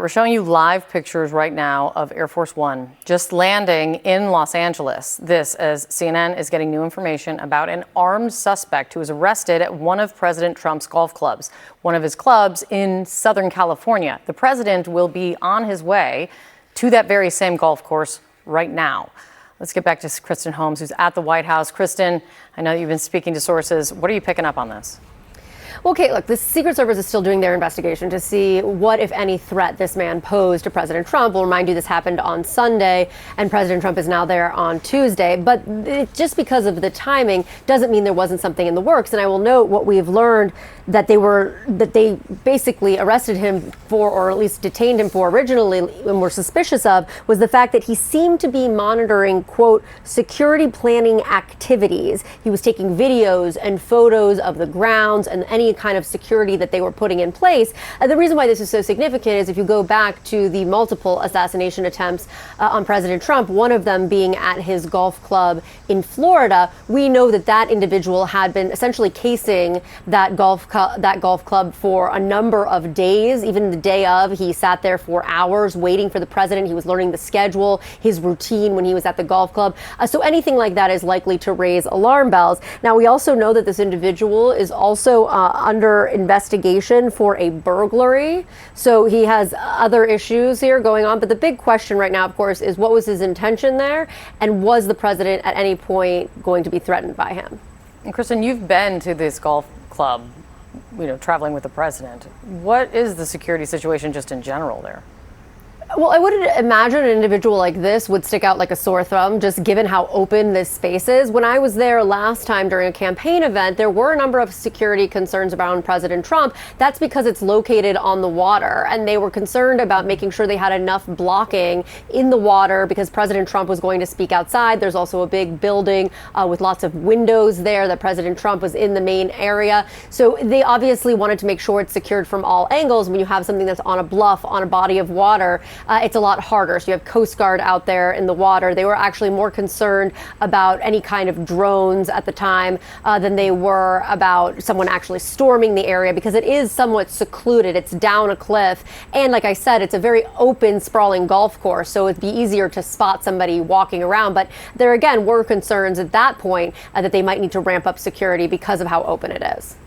we're showing you live pictures right now of Air Force One just landing in Los Angeles. This as CNN is getting new information about an armed suspect who was arrested at one of President Trump's golf clubs, one of his clubs in Southern California. The president will be on his way to that very same golf course right now. Let's get back to Kristen Holmes, who's at the White House. Kristen, I know you've been speaking to sources. What are you picking up on this? Well, Kate, look, the Secret Service is still doing their investigation to see what, if any, threat this man posed to President Trump. We'll remind you this happened on Sunday, and President Trump is now there on Tuesday. But just because of the timing doesn't mean there wasn't something in the works. And I will note what we've learned that they basically arrested him for, or at least detained him for originally, and were suspicious of, was the fact that he seemed to be monitoring, quote, security planning activities. He was taking videos and photos of the grounds and any kind of security that they were putting in place. The reason why this is so significant is if you go back to the multiple assassination attempts on President Trump, one of them being at his golf club in Florida, we know that that individual had been essentially casing that golf club for a number of days. Even the day of, he sat there for hours waiting for the president. He was learning the schedule, his routine when he was at the golf club. So anything like that is likely to raise alarm bells. Now, we also know that this individual is also under investigation for a burglary. So he has other issues here going on. But the big question right now, of course, is what was his intention there? And was the president at any point going to be threatened by him? And Kristen, you've been to this golf club, traveling with the president. What is the security situation just in general there? Well, I wouldn't imagine an individual like this would stick out like a sore thumb, just given how open this space is. When I was there last time during a campaign event, there were a number of security concerns around President Trump. That's because it's located on the water, and they were concerned about making sure they had enough blocking in the water because President Trump was going to speak outside. There's also a big building with lots of windows there that President Trump was in the main area. So they obviously wanted to make sure it's secured from all angles. When you have something that's on a bluff, on a body of water, it's a lot harder. So you have Coast Guard out there in the water. They were actually more concerned about any kind of drones at the time than they were about someone actually storming the area because it is somewhat secluded. It's down a cliff. And like I said, it's a very open, sprawling golf course. So it'd be easier to spot somebody walking around. But there again were concerns at that point that they might need to ramp up security because of how open it is.